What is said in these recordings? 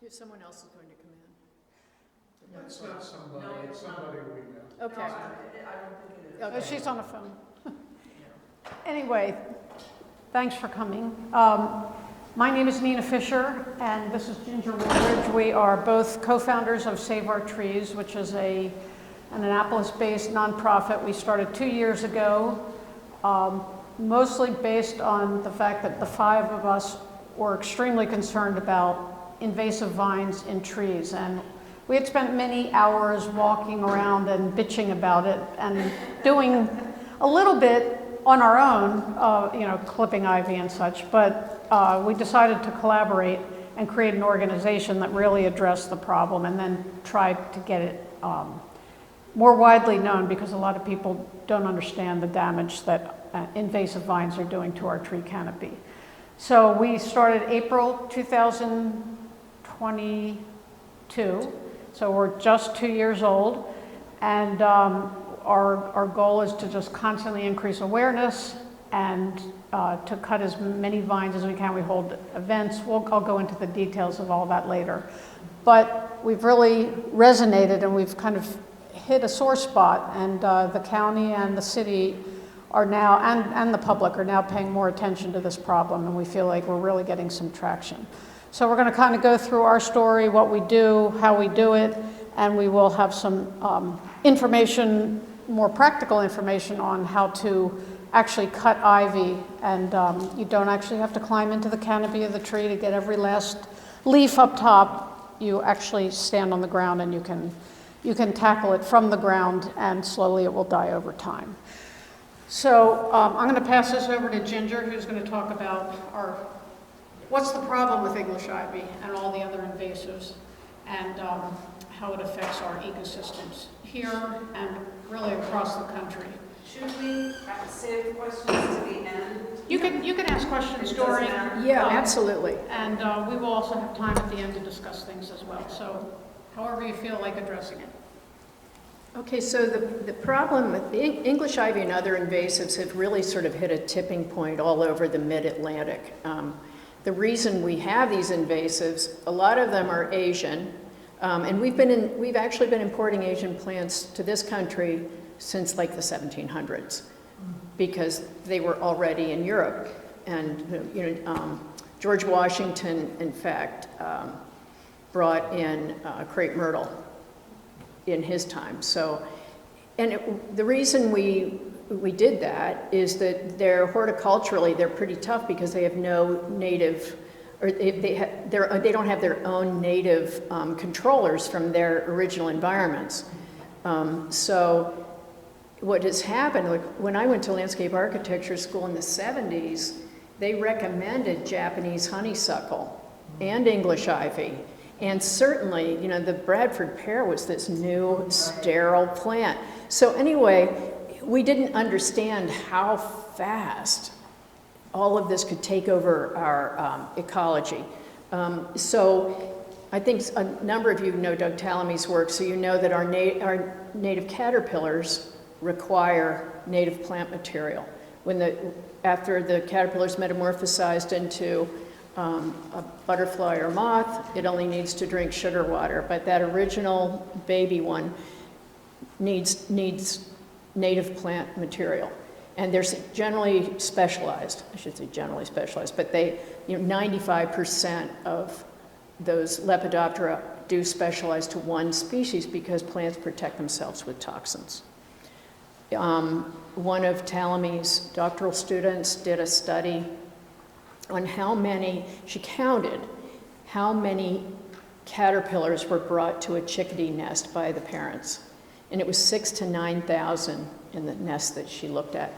Someone else is going to come in. It's not somebody, it's somebody we know. Okay. No, I don't think it is. Okay. Oh, she's on the phone. Anyway, thanks for coming. My name is Nina Fisher, and this is Ginger Woolridge. We are both co-founders of Save Our Trees, which is an Annapolis-based nonprofit we started 2 years ago, mostly based on the fact that the five of us were extremely concerned about invasive vines in trees. And we had spent many hours walking around and bitching about it and doing a little bit on our own, clipping ivy and such, but we decided to collaborate and create an organization that really addressed the problem and then tried to get it more widely known, because a lot of people don't understand the damage that invasive vines are doing to our tree canopy. So we started April 2022, so we're just 2 years old, and our goal is to just constantly increase awareness and to cut as many vines as we can. We hold events. I'll go into the details of all that later. But we've really resonated, and we've kind of hit a sore spot, and the county and the city are now, and the public are now paying more attention to this problem, and we feel like we're really getting some traction. So we're going to kind of go through our story, what we do, how we do it, and we will have some information, more practical information on how to actually cut ivy, and you don't actually have to climb into the canopy of the tree to get every last leaf up top. You actually stand on the ground, and you can tackle it from the ground, and slowly it will die over time. So I'm going to pass this over to Ginger, who's going to talk about what's the problem with English ivy and all the other invasives, and how it affects our ecosystems here and really across the country. Should we save questions to the end? You can ask questions during. Yeah, absolutely. And we will also have time at the end to discuss things as well. So however you feel like addressing it. Okay, so the problem with the English ivy and other invasives have really sort of hit a tipping point all over the mid-Atlantic. The reason we have these invasives, a lot of them are Asian, and we've actually been importing Asian plants to this country since like the 1700s, because they were already in Europe. And George Washington, in fact, brought in crepe myrtle in his time. So, and the reason we did that is that horticulturally they're pretty tough, because they have no native, or they don't have their own native controllers from their original environments. So what has happened, like when I went to landscape architecture school in the 70s, they recommended Japanese honeysuckle and English ivy. And certainly, the Bradford pear was this new sterile plant. So anyway, we didn't understand how fast all of this could take over our ecology. So I think a number of you know Doug Tallamy's work, so you know that our native caterpillars require native plant material. After the caterpillar's metamorphosized into a butterfly or moth, it only needs to drink sugar water, but that original baby one needs native plant material. And they're generally specialized, I should say generally specialized, but 95% of those Lepidoptera do specialize to one species, because plants protect themselves with toxins. One of Tallamy's doctoral students did a study on she counted how many caterpillars were brought to a chickadee nest by the parents. And it was 6,000 to 9,000 in the nest that she looked at.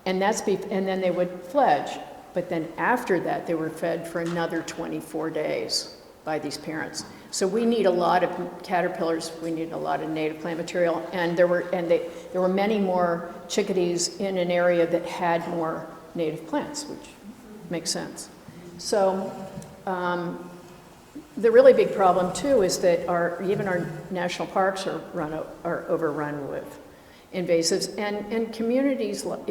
And then they would fledge. But then after that, they were fed for another 24 days by these parents. So we need a lot of caterpillars, we need a lot of native plant material, and there were many more chickadees in an area that had more native plants, which makes sense. So the really big problem too is that even our national parks are overrun with invasives, and communities like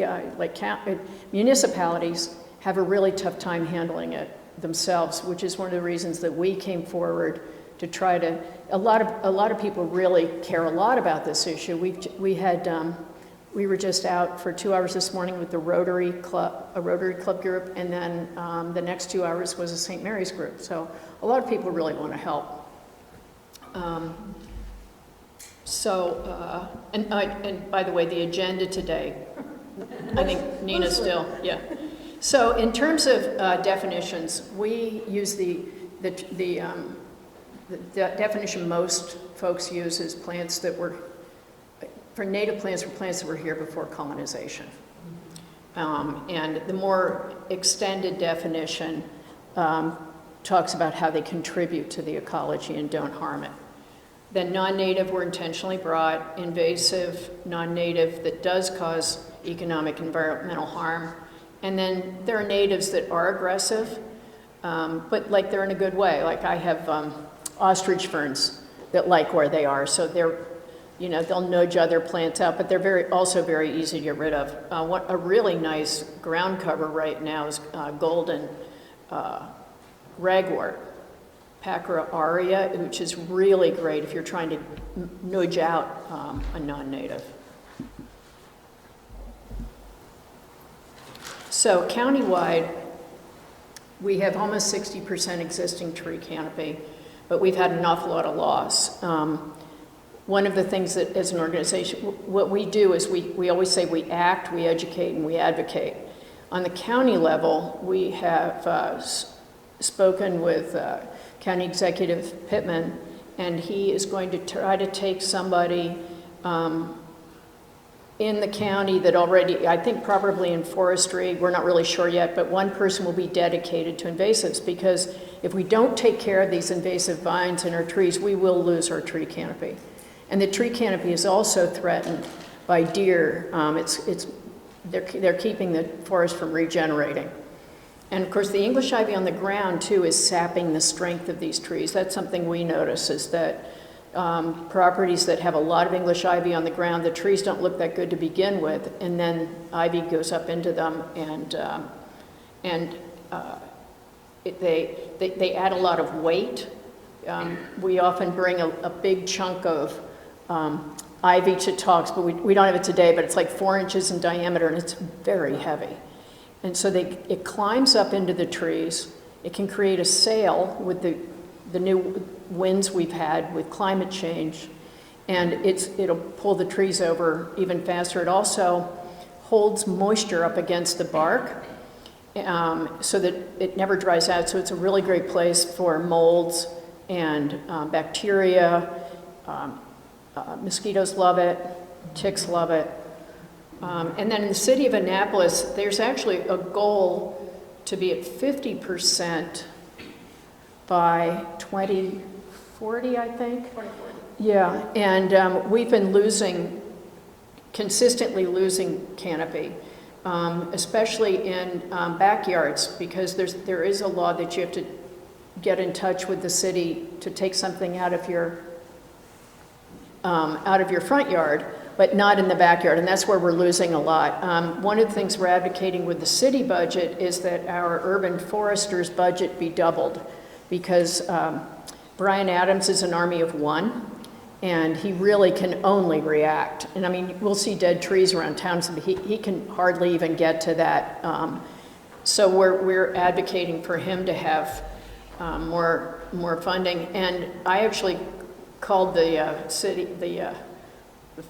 municipalities have a really tough time handling it. themselves, which is one of the reasons that we came forward to try to, a lot of people really care a lot about this issue. We were just out for 2 hours this morning with the Rotary Club group, and then the next 2 hours was a St. Mary's group. So a lot of people really want to help. And by the way, the agenda today, I think Nina's still, yeah. So in terms of definitions, we use the definition most folks use is plants that were, for native plants, were plants that were here before colonization. And the more extended definition talks about how they contribute to the ecology and don't harm it. Then non-native were intentionally brought, invasive, non-native that does cause economic environmental harm. And then there are natives that are aggressive, but like they're in a good way. Like I have ostrich ferns that like where they are, so they'll nudge other plants out, but they're also very easy to get rid of. A really nice ground cover right now is golden ragwort, Pacra aurea, which is really great if you're trying to nudge out a non-native. So countywide, we have almost 60% existing tree canopy, but we've had an awful lot of loss. One of the things that as an organization, what we do is we always say we act, we educate, and we advocate. On the county level, we have spoken with County Executive Pittman, and he is going to try to take somebody in the county that already, I think probably in forestry, we're not really sure yet, but one person will be dedicated to invasives, because if we don't take care of these invasive vines in our trees, we will lose our tree canopy. And the tree canopy is also threatened by deer. They're keeping the forest from regenerating. And of course, the English ivy on the ground too is sapping the strength of these trees. That's something we notice, is that properties that have a lot of English ivy on the ground, the trees don't look that good to begin with, and then ivy goes up into them, and they add a lot of weight. We often bring a big chunk of ivy to talks, but we don't have it today, but it's like 4 inches in diameter, and it's very heavy. And so it climbs up into the trees. It can create a sail with the new winds we've had with climate change, and it'll pull the trees over even faster. It also holds moisture up against the bark so that it never dries out. So it's a really great place for molds and bacteria. Mosquitoes love it, ticks love it. And then in the city of Annapolis, there's actually a goal to be at 50% by 2040, I think. 2040. Yeah, and we've been consistently losing canopy, especially in backyards, because there is a law that you have to get in touch with the city to take something out of your front yard, but not in the backyard, and that's where we're losing a lot. One of the things we're advocating with the city budget is that our urban foresters' budget be doubled, because Brian Adams is an army of one, and he really can only react. And I mean, we'll see dead trees around town, so he can hardly even get to that. So we're advocating for him to have more funding. And I actually called the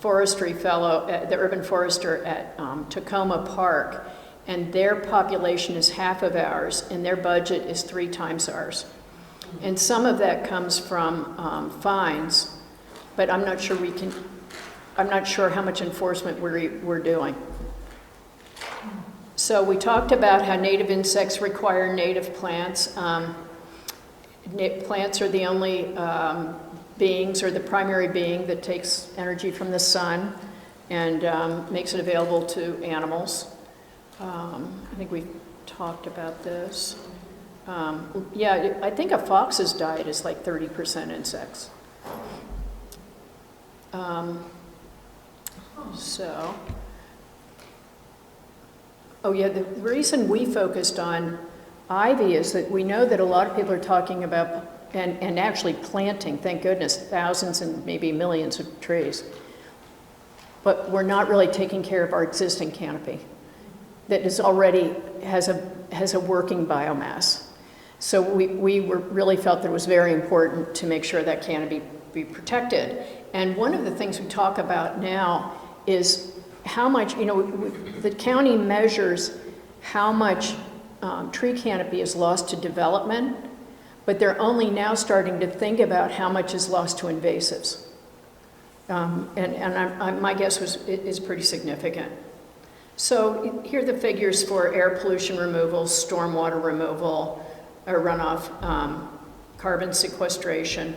forestry fellow, the urban forester at Tacoma Park, and their population is half of ours, and their budget is 3 times ours. And some of that comes from fines, but I'm not sure how much enforcement we're doing. So we talked about how native insects require native plants. Plants are the only beings, or the primary being, that takes energy from the sun and makes it available to animals. I think we talked about this. Yeah, I think a fox's diet is like 30% insects. Oh yeah, the reason we focused on ivy is that we know that a lot of people are talking about, and actually planting, thank goodness, thousands and maybe millions of trees. But we're not really taking care of our existing canopy that is already has a working biomass. So we really felt that it was very important to make sure that canopy be protected. And one of the things we talk about now is how much, the county measures how much tree canopy is lost to development, but they're only now starting to think about how much is lost to invasives. My guess is pretty significant. So here are the figures for air pollution removal, stormwater removal, or runoff, carbon sequestration.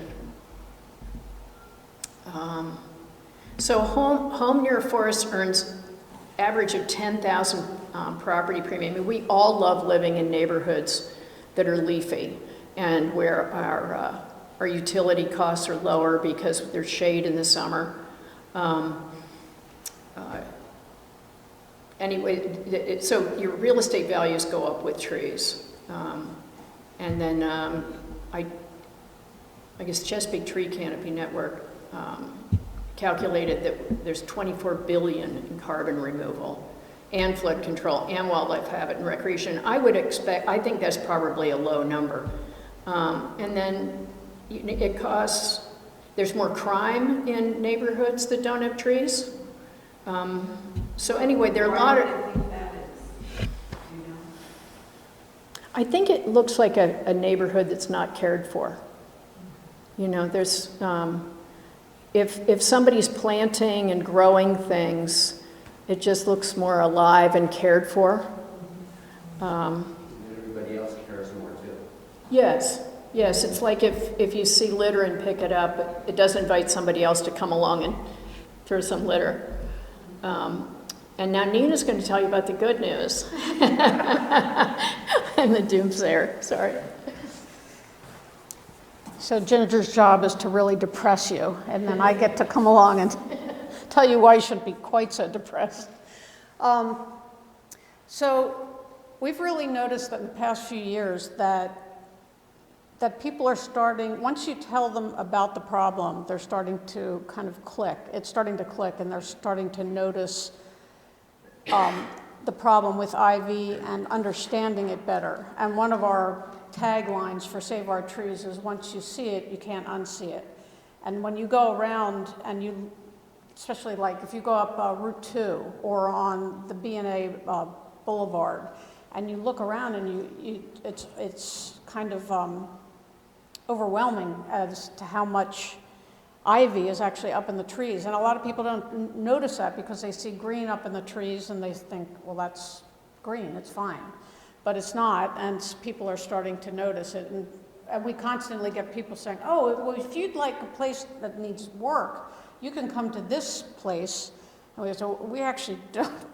So home near a forest earns average of 10,000 property premium. I mean, we all love living in neighborhoods that are leafy and where our utility costs are lower because there's shade in the summer. Anyway, so your real estate values go up with trees. And then I guess Chesapeake Tree Canopy Network calculated that there's 24 billion in carbon removal and flood control and wildlife habitat and recreation. I think that's probably a low number. And then it costs, there's more crime in neighborhoods that don't have trees. So anyway, there are a lot of... Why do you think that is? Do you know? I think it looks like a neighborhood that's not cared for. There's, if somebody's planting and growing things, it just looks more alive and cared for. Everybody else cares more too. Yes, it's like if you see litter and pick it up, it does invite somebody else to come along and throw some litter. And now Nina's going to tell you about the good news. I'm the doomsayer, sorry. So Ginger's job is to really depress you, and then I get to come along and tell you why you shouldn't be quite so depressed. So we've really noticed that in the past few years that people are starting, once you tell them about the problem, they're starting to kind of click. It's starting to click, and they're starting to notice the problem with ivy and understanding it better. And one of our taglines for Save Our Trees is, once you see it, you can't unsee it. And when you go around and you, especially like if you go up Route 2 or on the B&A Boulevard, and you look around and it's kind of overwhelming as to how much ivy is actually up in the trees. And a lot of people don't notice that because they see green up in the trees and they think, well, that's green, it's fine. But it's not, and people are starting to notice it. And we constantly get people saying, oh, well, if you'd like a place that needs work, you can come to this place. And we actually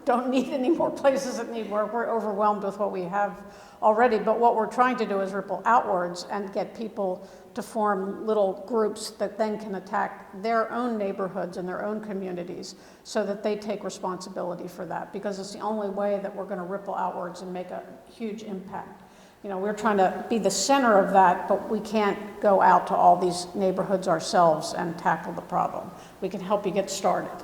don't need any more places that need work. We're overwhelmed with what we have already. But what we're trying to do is ripple outwards and get people to form little groups that then can attack their own neighborhoods and their own communities so that they take responsibility for that, because it's the only way that we're going to ripple outwards and make a huge impact. We're trying to be the center of that, but we can't go out to all these neighborhoods ourselves and tackle the problem. We can help you get started.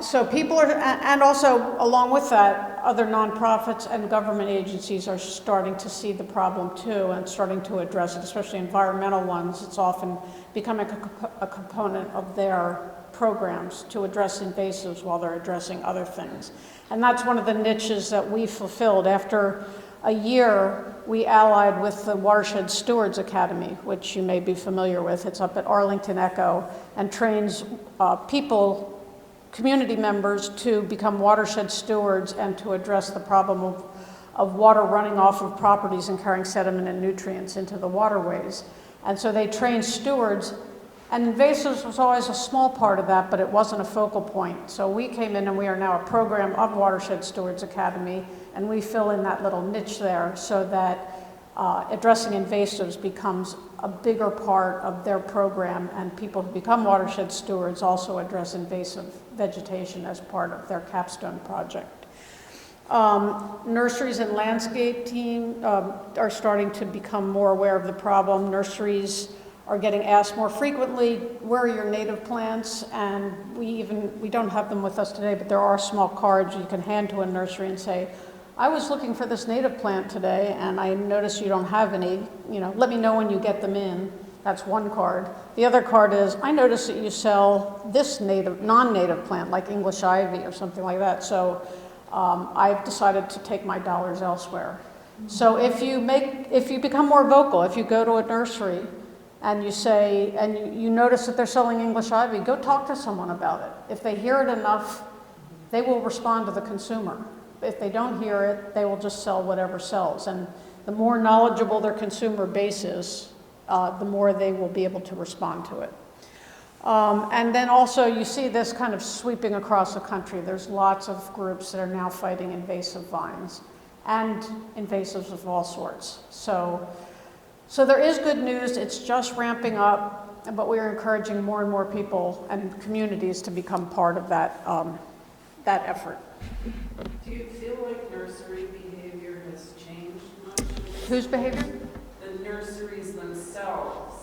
So people are, and also along with that, other nonprofits and government agencies are starting to see the problem too and starting to address it, especially environmental ones. It's often becoming a component of their programs to address invasives while they're addressing other things. And that's one of the niches that we fulfilled. After a year, we allied with the Watershed Stewards Academy, which you may be familiar with. It's up at Arlington Echo and trains community members to become watershed stewards and to address the problem of water running off of properties and carrying sediment and nutrients into the waterways. And so they train stewards, and invasives was always a small part of that, but it wasn't a focal point. So we came in and we are now a program of Watershed Stewards Academy, and we fill in that little niche there so that addressing invasives becomes a bigger part of their program, and people who become watershed stewards also address invasive vegetation as part of their capstone project. Nurseries and landscape team are starting to become more aware of the problem. Nurseries are getting asked more frequently, where are your native plants? And we don't have them with us today, but there are small cards you can hand to a nursery and say, I was looking for this native plant today and I noticed you don't have any, let me know when you get them in. That's one card. The other card is, I noticed that you sell this non-native plant, like English ivy or something like that. So I've decided to take my dollars elsewhere. So if you become more vocal, if you go to a nursery and you say, and you notice that they're selling English ivy, go talk to someone about it. If they hear it enough, they will respond to the consumer. If they don't hear it, they will just sell whatever sells. And the more knowledgeable their consumer base is, the more they will be able to respond to it. And then also you see this kind of sweeping across the country. There's lots of groups that are now fighting invasive vines and invasives of all sorts. So there is good news. It's just ramping up, but we are encouraging more and more people and communities to become part of that effort. Do you feel like nursery behavior has changed much? Whose behavior? The nurseries themselves.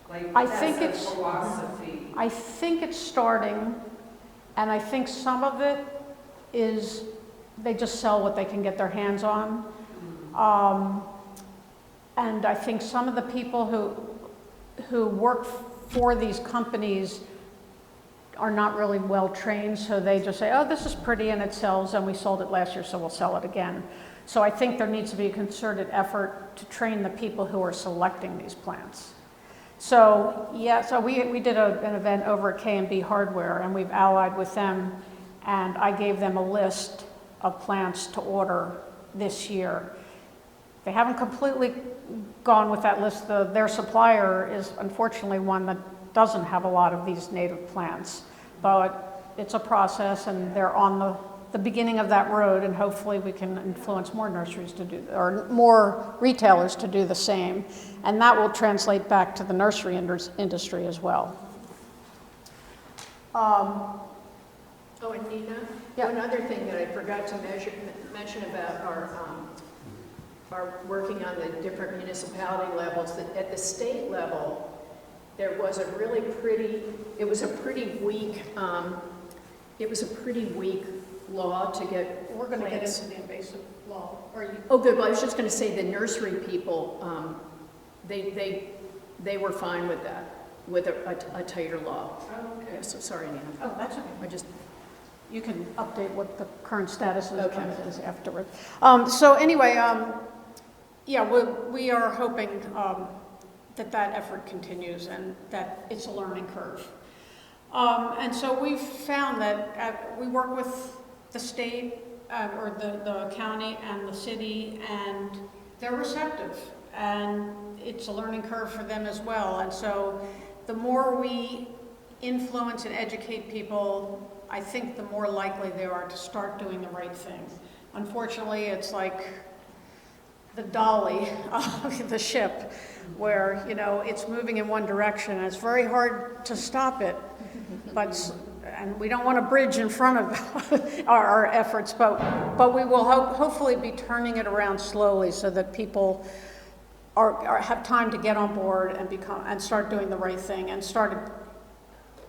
Like, I that's think a it's- philosophy. I think it's starting, and I think some of it is they just sell what they can get their hands on. And I think some of the people who work for these companies are not really well trained, so they just say, oh, this is pretty and it sells, and we sold it last year, so we'll sell it again. So I think there needs to be a concerted effort to train the people who are selecting these plants. So we did an event over at K&B Hardware, and we've allied with them, and I gave them a list of plants to order this year. They haven't completely gone with that list. Their supplier is unfortunately one that doesn't have a lot of these native plants, but it's a process, and they're on the beginning of that road, and hopefully we can influence more nurseries to do, or more retailers to do the same, and that will translate back to the nursery industry as well. Oh, and Nina, Yeah. one other thing that I forgot to mention about our working on the different municipality levels, that at the state level, there was a really pretty, it was a pretty weak law to get We're going to get plants. into the invasive law. Oh, good. Well, I was just going to say the nursery people, they were fine with that, with a tighter law. Oh, okay. Yeah, so sorry, Nina. Oh, that's okay. I just, You can update what the current status is Okay. when it is afterward. So anyway, yeah, we are hoping that effort continues and that it's a learning curve. And so we've found that we work with the state or the county and the city, and they're receptive, and it's a learning curve for them as well. And so the more we influence and educate people, I think the more likely they are to start doing the right thing. Unfortunately, it's like the dolly of the ship, where it's moving in one direction, and it's very hard to stop it. And we don't want to bridge in front of our efforts, but we will hopefully be turning it around slowly so that people have time to get on board and start doing the right thing and start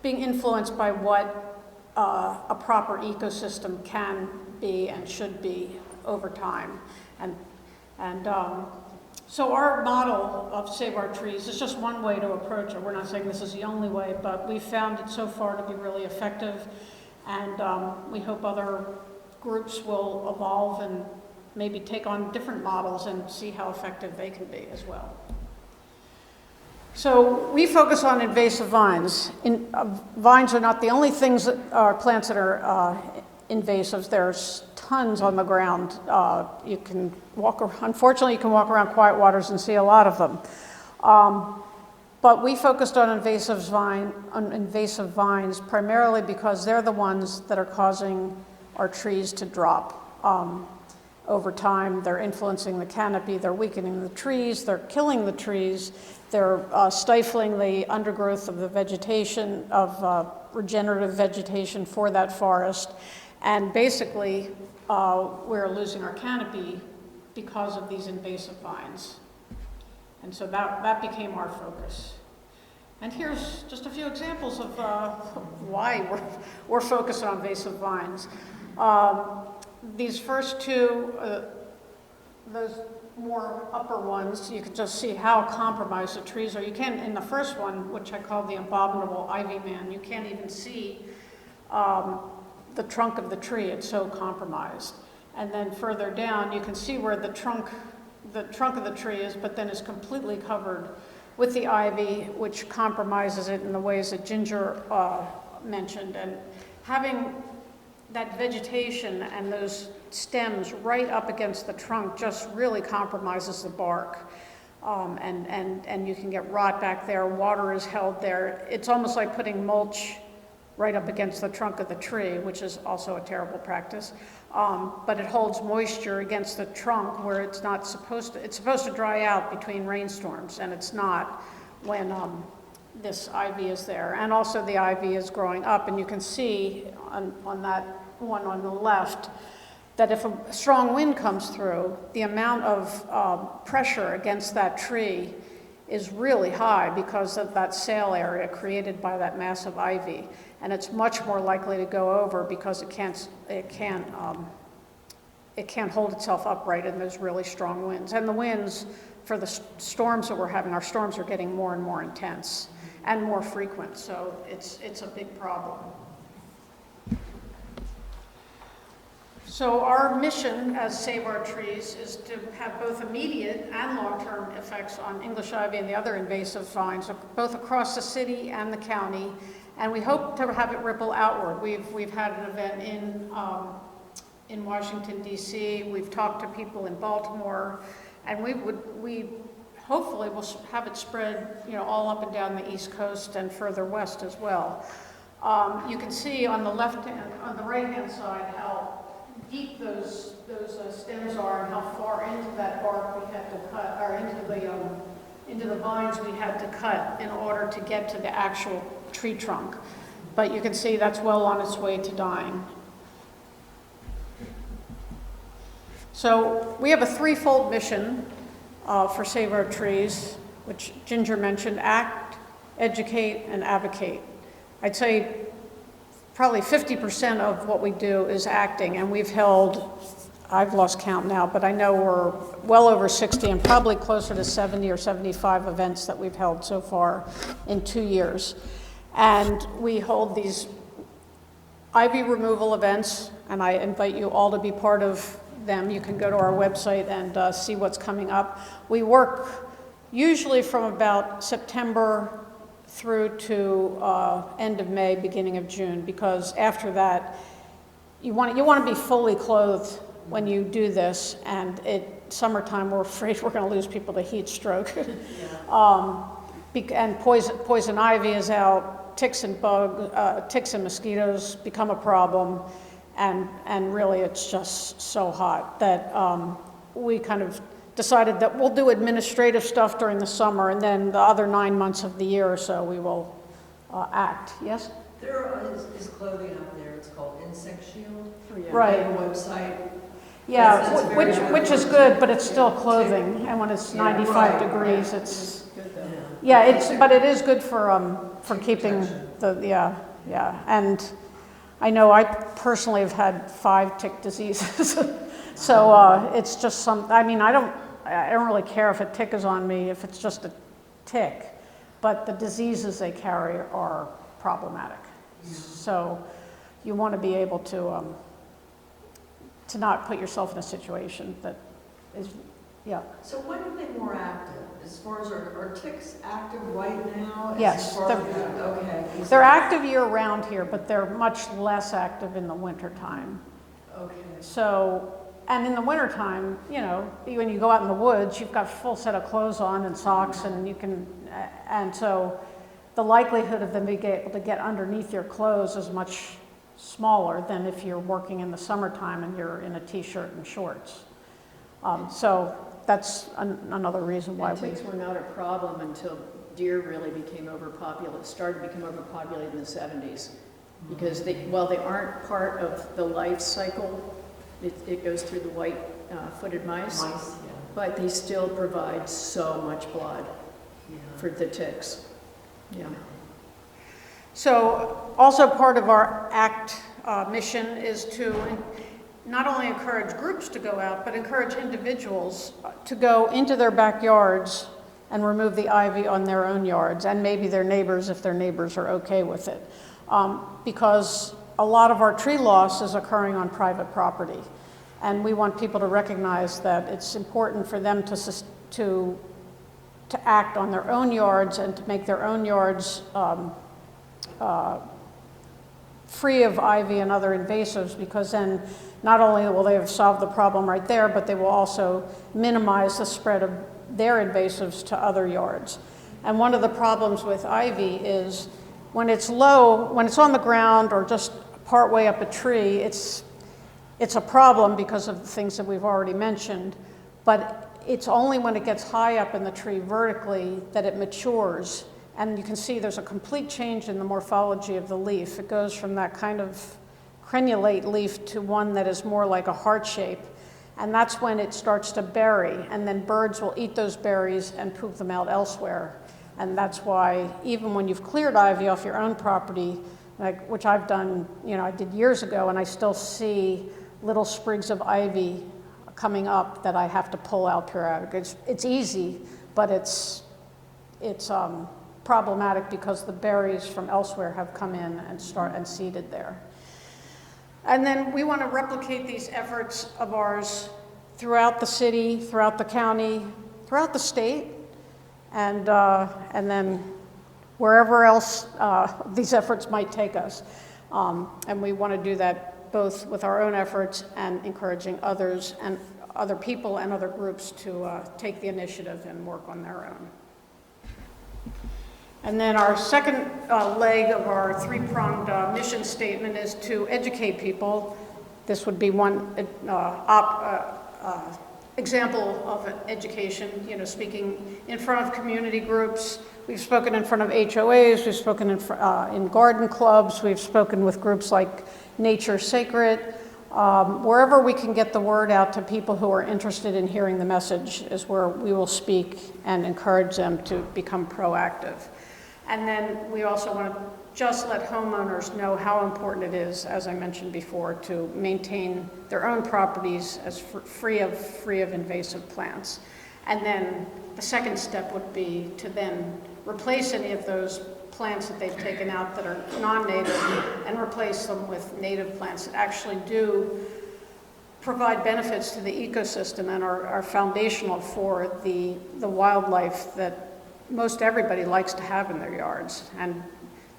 being influenced by what a proper ecosystem can be and should be over time. So our model of Save Our Trees is just one way to approach it. We're not saying this is the only way, but we found it so far to be really effective, and we hope other groups will evolve and maybe take on different models and see how effective they can be as well. So we focus on invasive vines. Vines are not the only things that are plants that are invasives. There's tons on the ground. You can unfortunately, you can walk around quiet waters and see a lot of them. But we focused on invasive vines primarily because they're the ones that are causing our trees to drop. Over time, they're influencing the canopy, they're weakening the trees, they're killing the trees, they're stifling the undergrowth of the vegetation, of regenerative vegetation for that forest. And basically, we're losing our canopy because of these invasive vines. And so that became our focus. And here's just a few examples of why we're focused on invasive vines. These first two, those more upper ones, you can just see how compromised the trees are. You can, in the first one, which I call the abominable ivy man, you can't even see the trunk of the tree, it's so compromised. And then further down, you can see where the trunk of the tree is, but then is completely covered with the ivy, which compromises it in the ways that Ginger mentioned. And having that vegetation and those stems right up against the trunk just really compromises the bark. And you can get rot back there, water is held there. It's almost like putting mulch right up against the trunk of the tree, which is also a terrible practice. But it holds moisture against the trunk where it's not supposed to. It's supposed to dry out between rainstorms, and it's not when this ivy is there. And also the ivy is growing up, and you can see on that one on the left that if a strong wind comes through, the amount of pressure against that tree is really high because of that sail area created by that massive ivy. And it's much more likely to go over because it can't hold itself upright in those really strong winds. And the winds for the storms that we're having, our storms are getting more and more intense and more frequent, so it's a big problem. So our mission as Save Our Trees is to have both immediate and long-term effects on English ivy and the other invasive vines, both across the city and the county, and we hope to have it ripple outward. We've had an event in Washington, D.C. We've talked to people in Baltimore, and we hopefully will have it spread, all up and down the East Coast and further west as well. You can see on the right-hand side how deep those stems are and how far into that bark we had to cut, or into the vines we had to cut in order to get to the actual tree trunk. But you can see that's well on its way to dying. So we have a threefold mission for Save Our Trees, which Ginger mentioned: act, educate, and advocate. I'd say probably 50% of what we do is acting, and we've held, I've lost count now, but I know we're well over 60 and probably closer to 70 or 75 events that we've held so far in 2 years. And we hold these ivy removal events, and I invite you all to be part of them. You can go to our website and see what's coming up. We work usually from about September through to end of May, beginning of June, because after that, you want to be fully clothed when you do this, and summertime, we're afraid we're going to lose people to heat stroke. And poison ivy is out, ticks and mosquitoes become a problem, and really it's just so hot that we kind of decided that we'll do administrative stuff during the summer, and then the other 9 months of the year or so we will act. Yes? There is clothing out there, it's called Insect Shield. Right. On the website. Yeah, which is good, but it's still clothing, and when it's 95 degrees, it's but it is good for keeping the and I know I personally have had 5 tick diseases, so it's just I don't really care if a tick is on me, if it's just a tick, but the diseases they carry are problematic. Yeah. So you want to be able to not put yourself in a situation that is, So when are they more active? As far as are ticks active right now? Yes. Okay. They're active year-round here, but they're much less active in the wintertime. Okay. So, and in the wintertime, when you go out in the woods, you've got a full set of clothes on and socks, and so the likelihood of them being able to get underneath your clothes is much smaller than if you're working in the summertime and you're in a t-shirt and shorts. So that's another reason why ticks were not a problem until deer really started to become overpopulated in the 70s. Because they aren't part of the life cycle, it goes through the white footed mice, Mice, yeah. but they still provide so much blood Yeah. for the ticks. Yeah. So also part of our ACT mission is to not only encourage groups to go out, but encourage individuals to go into their backyards and remove the ivy on their own yards, and maybe their neighbors if their neighbors are okay with it. Because a lot of our tree loss is occurring on private property. And we want people to recognize that it's important for them to act on their own yards and to make their own yards free of ivy and other invasives, because then not only will they have solved the problem right there, but they will also minimize the spread of their invasives to other yards. And one of the problems with ivy is when it's low, when it's on the ground or just part way up a tree, it's a problem because of the things that we've already mentioned, but it's only when it gets high up in the tree vertically that it matures. And you can see there's a complete change in the morphology of the leaf. It goes from that kind of crenulate leaf to one that is more like a heart shape. And that's when it starts to berry, and then birds will eat those berries and poop them out elsewhere. And that's why even when you've cleared ivy off your own property, like, which I've done, I did years ago, and I still see little sprigs of ivy coming up that I have to pull out periodically. It's easy, but it's problematic because the berries from elsewhere have come in and seeded there. And then we want to replicate these efforts of ours throughout the city, throughout the county, throughout the state, and then wherever else these efforts might take us. And we want to do that both with our own efforts and encouraging others and other people and other groups to take the initiative and work on their own. And then our second leg of our three-pronged mission statement is to educate people. This would be one example of an education, speaking in front of community groups. We've spoken in front of HOAs, we've spoken in garden clubs, we've spoken with groups like Nature Sacred. Wherever we can get the word out to people who are interested in hearing the message is where we will speak and encourage them to become proactive. And then we also want to just let homeowners know how important it is, as I mentioned before, to maintain their own properties as free of invasive plants. And then the second step would be to then replace any of those plants that they've taken out that are non-native and replace them with native plants that actually do provide benefits to the ecosystem and are foundational for the wildlife that most everybody likes to have in their yards. And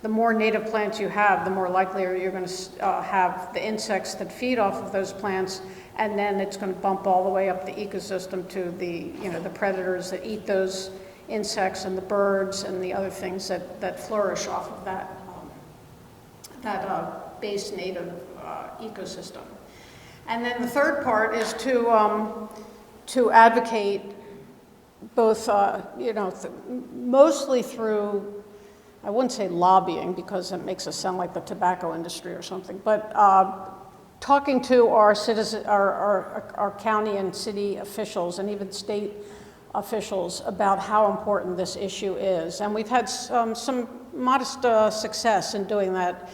the more native plants you have, the more likely you're going to have the insects that feed off of those plants, and then it's going to bump all the way up the ecosystem to the predators that eat those insects and the birds and the other things that flourish off of that base native ecosystem. And then the third part is to advocate both, mostly through, I wouldn't say lobbying because it makes us sound like the tobacco industry or something, but talking to our citizens, our county and city officials and even state officials about how important this issue is. And we've had some modest success in doing that.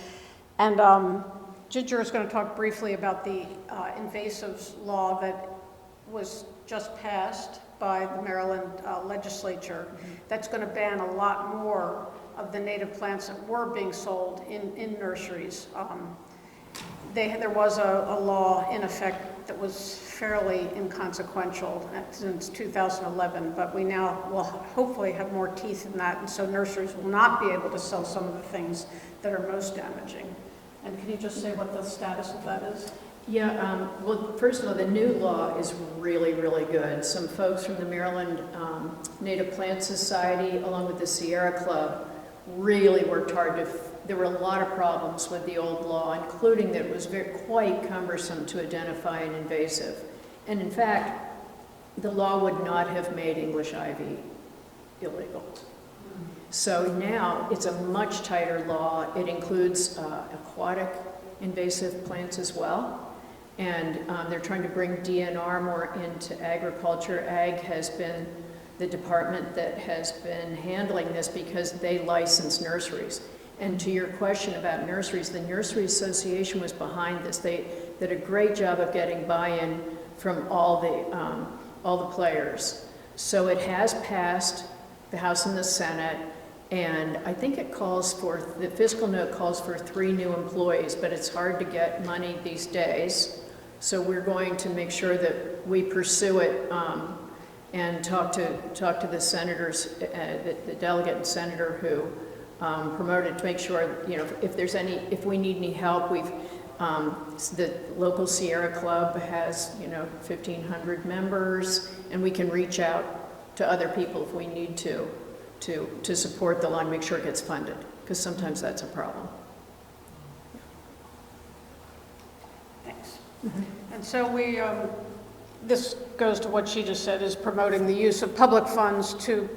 And Ginger is going to talk briefly about the invasives law that was just passed by the Maryland legislature. That's going to ban a lot more of the native plants that were being sold in nurseries. There was a law in effect that was fairly inconsequential since 2011, but we now will hopefully have more teeth in that, and so nurseries will not be able to sell some of the things that are most damaging. And can you just say what the status of that is? Yeah, well, first of all, the new law is really, really good. Some folks from the Maryland Native Plant Society, along with the Sierra Club, really worked hard there were a lot of problems with the old law, including that it was quite cumbersome to identify an invasive. And in fact, the law would not have made English ivy illegal. So now it's a much tighter law. It includes aquatic invasive plants as well. And they're trying to bring DNR more into agriculture. Ag has been the department that has been handling this because they license nurseries. And to your question about nurseries, the Nursery Association was behind this. They did a great job of getting buy-in from all the players. So it has passed the House and the Senate, and I think it calls for, the fiscal note calls for 3 new employees, but it's hard to get money these days. So we're going to make sure that we pursue it and talk to the senators, the delegate and senator who promoted, to make sure, you know, if we need any help. The local Sierra Club has, you know, 1,500 members, and we can reach out to other people if we need to support the line, make sure it gets funded, because sometimes that's a problem. Thanks. And so we, this goes to what she just said, is promoting the use of public funds to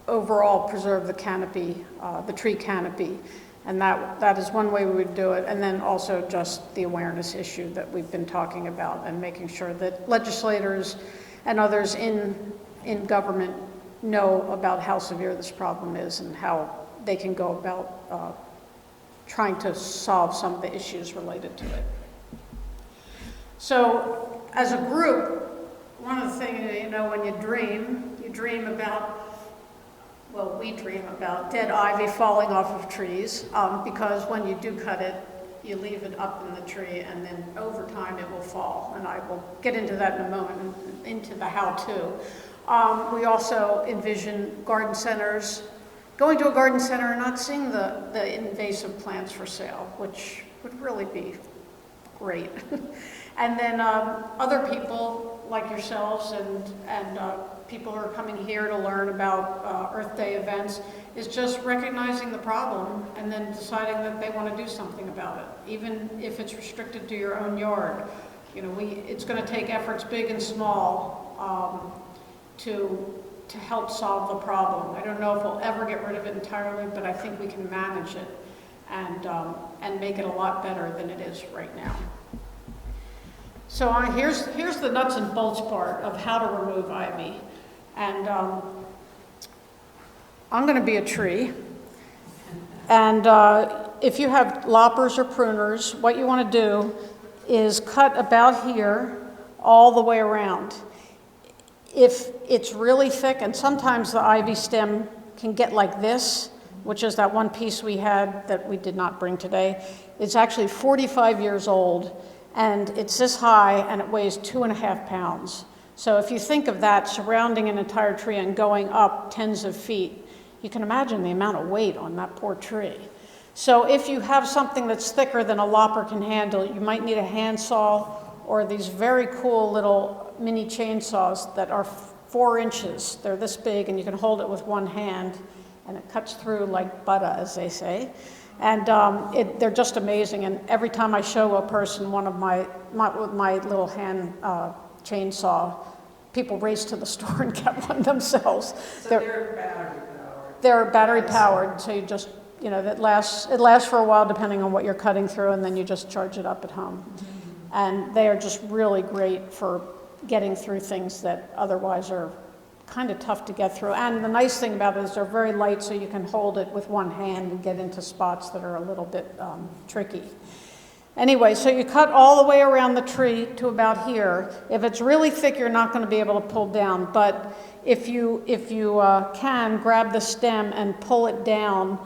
overall preserve the canopy, the tree canopy. And that is one way we would do it. And then also just the awareness issue that we've been talking about, and making sure that legislators and others in government know about how severe this problem is and how they can go about trying to solve some of the issues related to it. So as a group, one of the things, you know, when you dream about, well, we dream about dead ivy falling off of trees, because when you do cut it, you leave it up in the tree, and then over time it will fall. And I will get into that in a moment, into the how-to. We also envision garden centers, going to a garden center and not seeing the invasive plants for sale, which would really be great. And then other people like yourselves and people who are coming here to learn about Earth Day events, is just recognizing the problem and then deciding that they want to do something about it, even if it's restricted to your own yard. You know, it's going to take efforts big and small to help solve the problem. I don't know if we'll ever get rid of it entirely, but I think we can manage it and make it a lot better than it is right now. So here's the nuts and bolts part of how to remove ivy. And I'm going to be a tree. And if you have loppers or pruners, what you want to do is cut about here all the way around. If it's really thick, and sometimes the ivy stem can get like this, which is that one piece we had that we did not bring today. It's actually 45 years old, and it's this high, and it weighs 2.5 pounds. So if you think of that surrounding an entire tree and going up tens of feet, you can imagine the amount of weight on that poor tree. So if you have something that's thicker than a lopper can handle, you might need a handsaw or these very cool little mini chainsaws that are 4 inches. They're this big, and you can hold it with one hand, and it cuts through like butter, as they say. And they're just amazing. And every time I show a person one of my little hand chainsaw, people race to the store and get one themselves. So they're battery powered. They're battery powered, so you just, you know, it lasts for a while depending on what you're cutting through, and then you just charge it up at home. Mm-hmm. And they are just really great for getting through things that otherwise are kind of tough to get through. And the nice thing about it is they're very light, so you can hold it with one hand and get into spots that are a little bit tricky. Anyway, so you cut all the way around the tree to about here. If it's really thick, you're not going to be able to pull down. But if you can, grab the stem and pull it down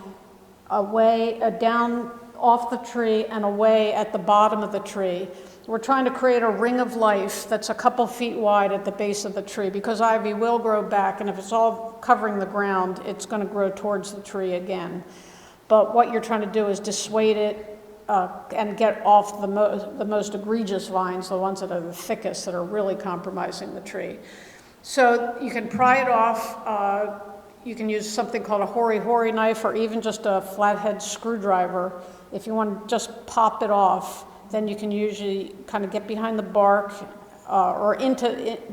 down off the tree and away at the bottom of the tree. We're trying to create a ring of life that's a couple feet wide at the base of the tree, because ivy will grow back, and if it's all covering the ground, it's going to grow towards the tree again. But what you're trying to do is dissuade it and get off the most egregious vines, the ones that are the thickest, that are really compromising the tree. So you can pry it off. You can use something called a hori-hori knife, or even just a flathead screwdriver. If you want to just pop it off, then you can usually kind of get behind the bark or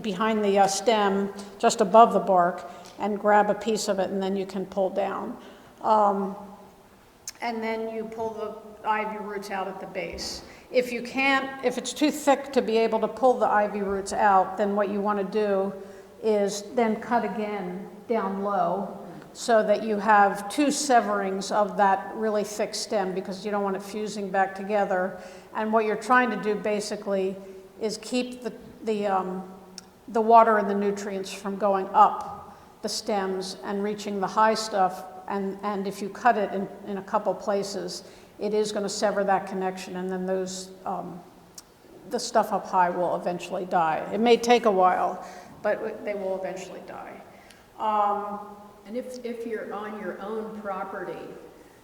behind the stem, just above the bark, and grab a piece of it, and then you can pull down. And then you pull the ivy roots out at the base. If you can't, if it's too thick to be able to pull the ivy roots out, then what you want to do is then cut again down low so that you have two severings of that really thick stem, because you don't want it fusing back together. And what you're trying to do basically is keep the water and the nutrients from going up the stems and reaching the high stuff. And if you cut it in a couple places, it is going to sever that connection, and then those the stuff up high will eventually die. It may take a while, but they will eventually die. And if you're on your own property,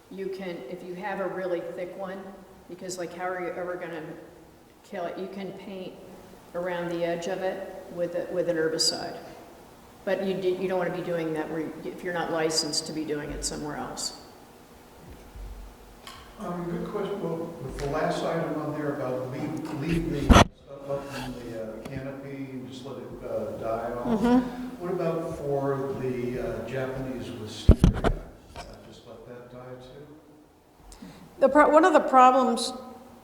you can, if you have a really thick one, because like how are you ever going to kill it? You can paint around the edge of it with an herbicide. But you don't want to be doing that if you're not licensed to be doing it somewhere else. Good question. Well, with the last item on there about leave the stuff up in the canopy and just let it die off. What about for the Japanese wisteria? Just let that die too? One of the problems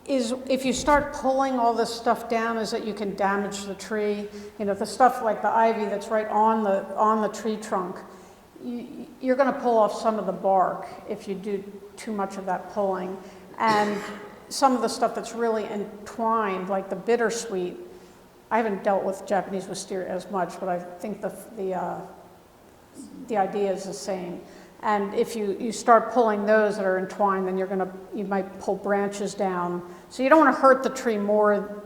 is if you start pulling all this stuff down is that you can damage the tree. You know, the stuff like the ivy that's right on the tree trunk, you're going to pull off some of the bark if you do too much of that pulling. And some of the stuff that's really entwined, like the bittersweet, I haven't dealt with Japanese wisteria as much, but I think the idea is the same. And if you start pulling those that are entwined, then you might pull branches down. So you don't want to hurt the tree more,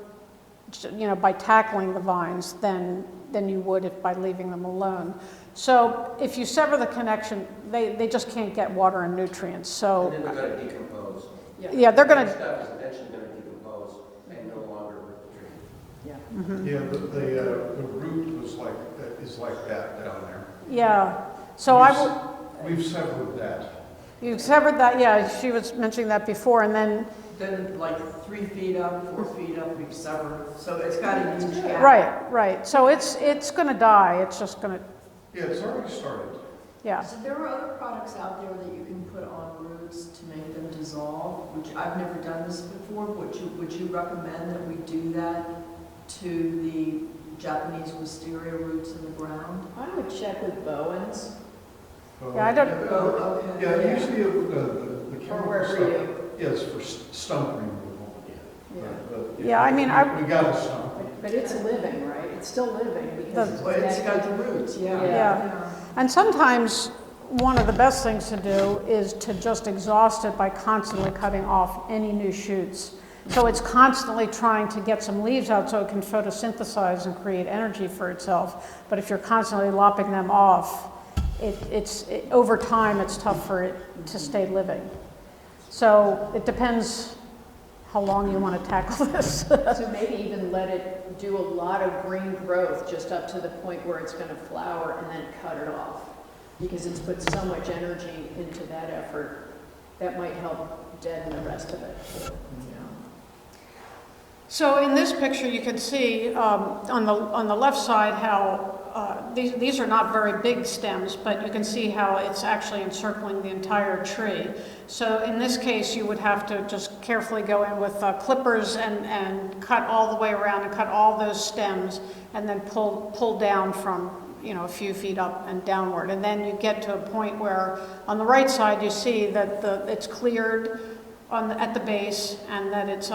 by tackling the vines than you would by leaving them alone. So if you sever the connection, they just can't get water and nutrients. So And then they're going to decompose. yeah, they're going That to. stuff is eventually going to decompose and no longer hurt the tree. Yeah. Yeah, the root is like that down there. Yeah. So I will. We've severed that. You severed that, yeah, she was mentioning that before, and then, like 3 feet up, 4 feet up, we've severed, so it's got a huge gap. right, so it's gonna die, it's just gonna, Yeah, it's already started. yeah. So there are other products out there that you can put on roots to make them dissolve, which I've never done this before. Would you recommend that we do that to the Japanese wisteria roots in the ground? I would check with Bowen's. Yeah, I don't- Oh, okay. Yeah, usually the chemical wherever stuff, you- yes, for stump removal. Yeah. But, Yeah, I mean, we got a stump. But it's living, right? It's still living because Well, it's got the roots, yeah. Yeah. And sometimes, one of the best things to do is to just exhaust it by constantly cutting off any new shoots. So it's constantly trying to get some leaves out so it can photosynthesize and create energy for itself. But if you're constantly lopping them off, over time, it's tough for it to stay living. So it depends how long you want to tackle this. So maybe even let it do a lot of green growth just up to the point where it's going to flower and then cut it off. Because it's put so much energy into that effort, that might help deaden the rest of it. So in this picture, you can see on the left side how these are not very big stems, but you can see how it's actually encircling the entire tree. So in this case, you would have to just carefully go in with clippers and cut all the way around and cut all those stems, and then pull down from a few feet up and downward. And then you get to a point where on the right side you see that it's cleared at the base, and that it's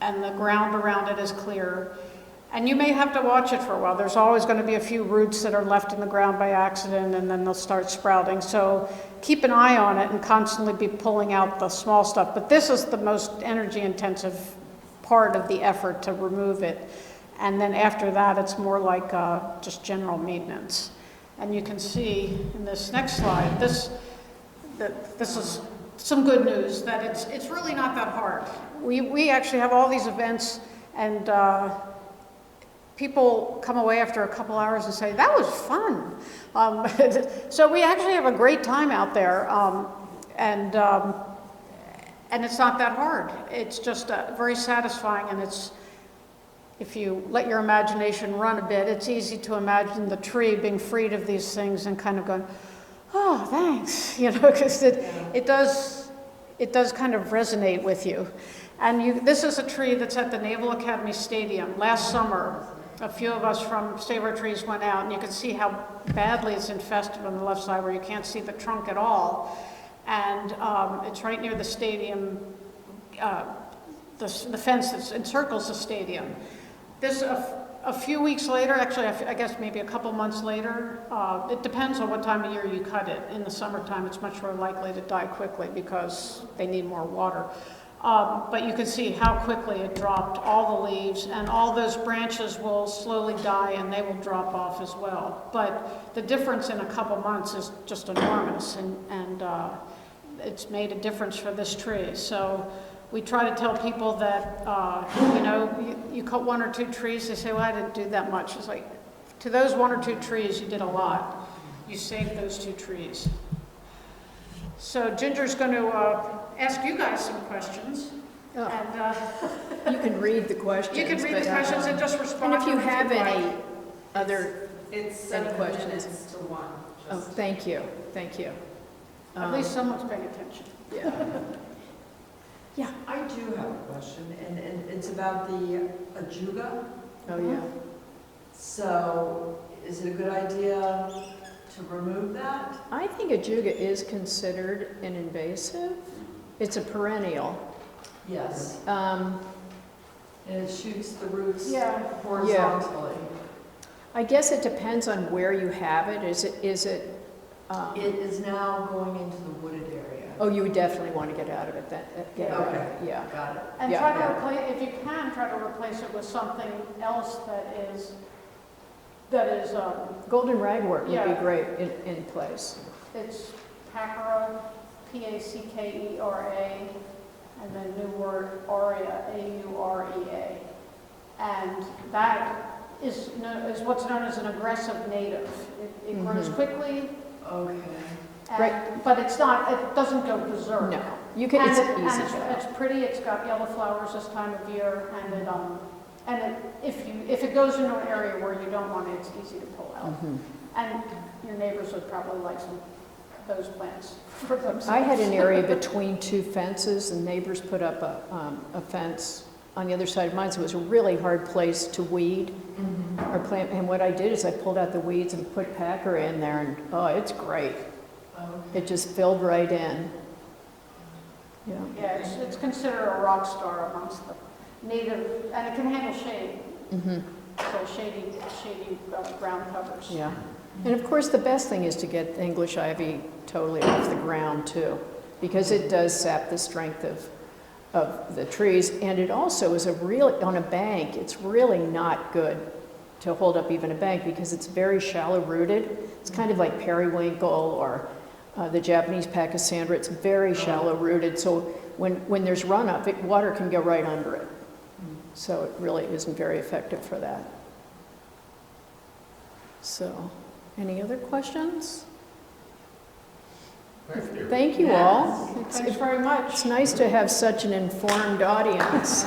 and the ground around it is clear. And you may have to watch it for a while. There's always going to be a few roots that are left in the ground by accident, and then they'll start sprouting. So keep an eye on it and constantly be pulling out the small stuff. But this is the most energy intensive part of the effort to remove it. And then after that, it's more like just general maintenance. And you can see in this next slide, this is some good news, that it's really not that hard. We actually have all these events, and people come away after a couple hours and say, that was fun. So we actually have a great time out there, and it's not that hard. It's just very satisfying, and if you let your imagination run a bit, it's easy to imagine the tree being freed of these things and kind of going, oh, thanks, because it does kind of resonate with you. And this is a tree that's at the Naval Academy Stadium. Last summer, a few of us from Save Our Trees went out, and you can see how badly it's infested on the left side where you can't see the trunk at all. And it's right near the stadium, the fence that encircles the stadium. This, a few weeks later, actually I guess maybe a couple months later, it depends on what time of year you cut it. In the summertime, it's much more likely to die quickly because they need more water. But you can see how quickly it dropped all the leaves, and all those branches will slowly die and they will drop off as well. But the difference in a couple months is just enormous, and it's made a difference for this tree. So we try to tell people that, you know, you cut 1 or 2 trees, they say, well, I didn't do that much. It's like, to those 1 or 2 trees, you did a lot. You saved those 2 trees. So Ginger's going to ask you guys some questions. Oh. And You can read the questions. you can read the but, questions and just respond. And if you to them have you'd like. any other, It's Any 7 questions? minutes to 1. oh, Just- thank you, thank you. At least someone's paying attention. Yeah. I do have a question, and it's about the ajuga. Oh, yeah. So is it a good idea to remove that? I think ajuga is considered an invasive. It's a perennial. Yes. Um, And it shoots the roots Yeah. horizontally. I guess it depends on where you have it. Is it, It is now going into the wooded area. oh, you would definitely want to get out of it, get out of Okay. it, yeah. Got it. And Yeah. try to Yeah. replace, if you can, try to replace it with something else that is, Golden ragwort would be Yeah. great in place. it's Packera, Packera, and then new word aurea, Aurea. And that is what's known as an aggressive native. It grows Mhm. quickly, Okay. Right. but it's not, it doesn't go berserk. No, you can, And it's it- easy. and it's pretty, it's got yellow flowers this time of year, and if it goes into an area where you don't want it, it's easy to pull out. Mhm. And your neighbors would probably like those plants for themselves. I had an area between 2 fences, and neighbors put up a fence on the other side of mine, so it was a really hard place to weed Mhm. or plant. And what I did is I pulled out the weeds and put Packera in there, and oh, it's great. Okay. It just filled right in. Yeah. Yeah, it's considered a rock star amongst the native, and it can handle shade, Mhm. so shady ground covers. Yeah. And of course, the best thing is to get English ivy totally off the ground too, because it does sap the strength of the trees. And it also is on a bank, it's really not good to hold up even a bank because it's very shallow rooted. It's kind of like periwinkle or the Japanese pachysandra. It's very shallow rooted. So when there's runoff, water can go right under it. So it really isn't very effective for that. So, any other questions? Thank you. Thank you Yes. all. Thanks very much. It's nice to have such an informed audience.